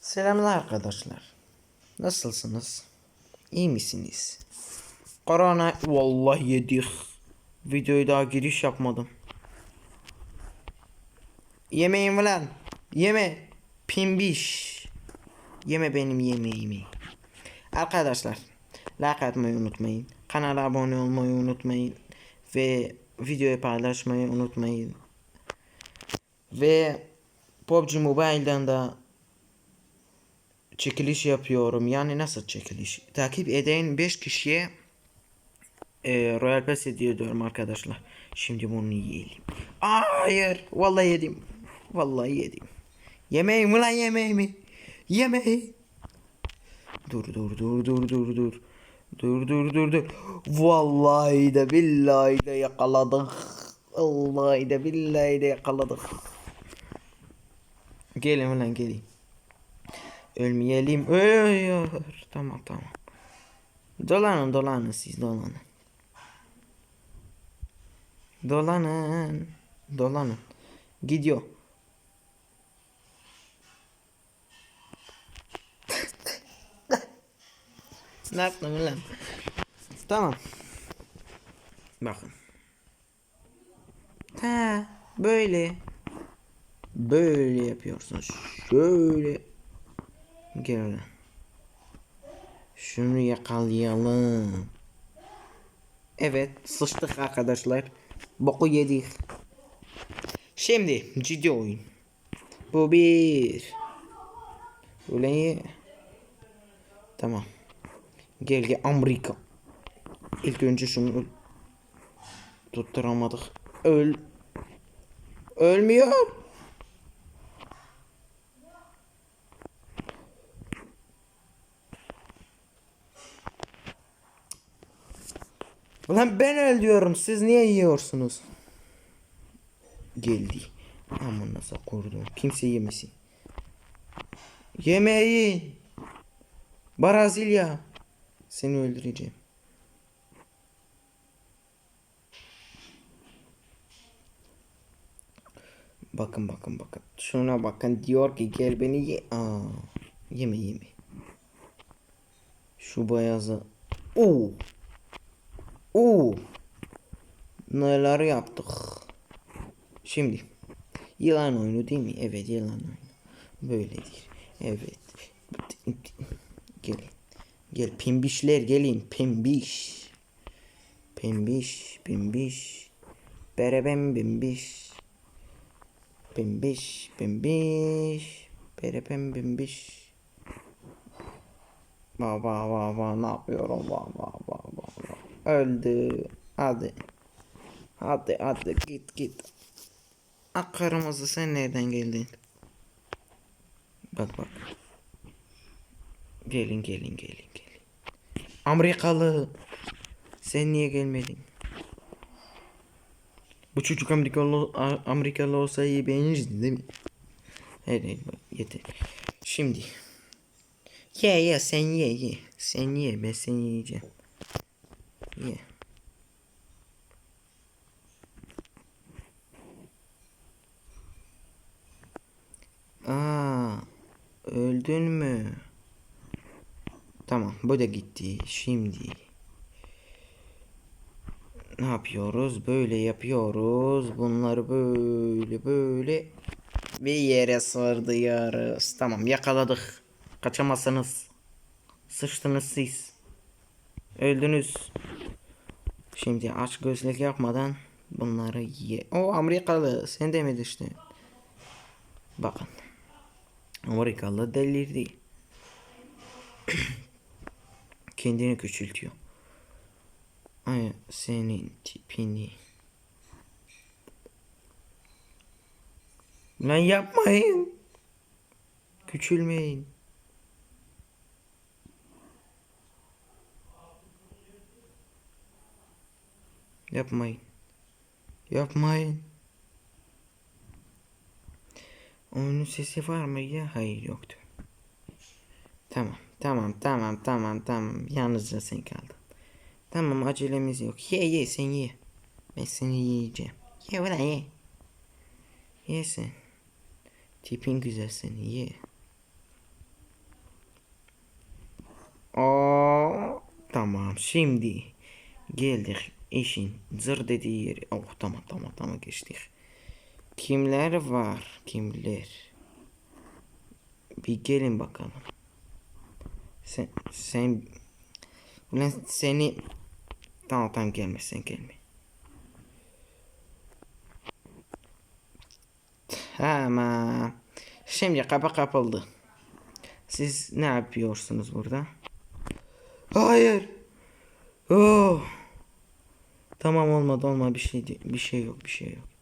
Selamlar arkadaşlar. Nasılsınız? İyi misiniz? Korona vallahi yedik. Videoya daha giriş yapmadım. Yemeğim lan. Yeme. Pimbiş. Yeme benim yemeğimi. Arkadaşlar, like atmayı unutmayın. Kanala abone olmayı unutmayın. Ve videoyu paylaşmayı unutmayın. Ve PUBG Mobile'dan da çekiliş yapıyorum. Yani nasıl çekiliş? Takip eden 5 kişiye Royal Pass hediye ediyorum arkadaşlar. Şimdi bunu yiyelim. Hayır. Vallahi yedim. Vallahi yedim. Yemeğim ulan yemeğimi. Yemeği. Dur. Dur. Vallahi de billahi de yakaladık. Vallahi de billahi de yakaladık. Gelin ulan gelin. Ölmeyelim. Tamam. Dolanın siz dolanın. Dolanın. Gidiyor. Ne yaptın lan? Tamam. Bakın. Böyle. Böyle yapıyorsunuz. Şöyle. Gel. Şunu yakalayalım. Evet. Sıçtık arkadaşlar. Boku yedik. Şimdi ciddi oyun. Bu bir. Öyle ye. Tamam. Gel Amerika. İlk önce şunu tutturamadık. Ölmüyor. Ulan ben öldürüyorum. Siz niye yiyorsunuz? Geldi. Aman nasıl kurdum. Kimse yemesin. Yemeyin. Brezilya. Seni öldüreceğim. Bakın. Şuna bakın. Diyor ki gel beni ye. Yeme. Şu beyazı. Neler yaptık. Şimdi. Yılan oyunu değil mi? Evet yılan oyunu. Böyledir. Evet. Gel pimbişler gelin. Pimbiş. Berebem bimbiş. Pimbiş. Berebem bimbiş. Baba ne yapıyorum baba. Öldü. Hadi git. Kırmızı sen nereden geldin? Bak. Gelin. Amerikalı. Sen niye gelmedin? Bu çocuk Amerikalı olsa iyi beğenirdin değil mi? Evet yeter. Şimdi. Ye sen ye. Sen ye ben seni yiyeceğim. Ye. Öldün mü? Tamam bu da gitti. Şimdi. Ne yapıyoruz? Böyle yapıyoruz. Bunları böyle ve yere sırdıyoruz. Tamam yakaladık. Kaçamazsınız. Sıçtınız siz. Öldünüz. Şimdi aç gözlük yapmadan bunları ye. O Amerikalı sen de mi düştün? Bakın. Amerikalı delirdi. Kendini küçültüyor. Ay senin tipini. Lan yapmayın. Küçülmeyin. Yapmayın. Onun sesi var mı ya? Hayır yoktu. Tamam. Yalnızca sen kaldın. Tamam acelemiz yok. Ye sen ye. Ben seni yiyeceğim. Ye ulan ye. Ye sen. Tipin güzel seni ye. Oo, tamam şimdi geldik işin zır dediği yeri. Oh tamam geçtik. Kimler var? Kimler? Bir gelin bakalım. Sen ulan seni tamam gelme sen gelme. Tamam. Şimdi kapı kapıldı. Siz ne yapıyorsunuz burada? Hayır. Oh. Tamam olmadı bir şey yok.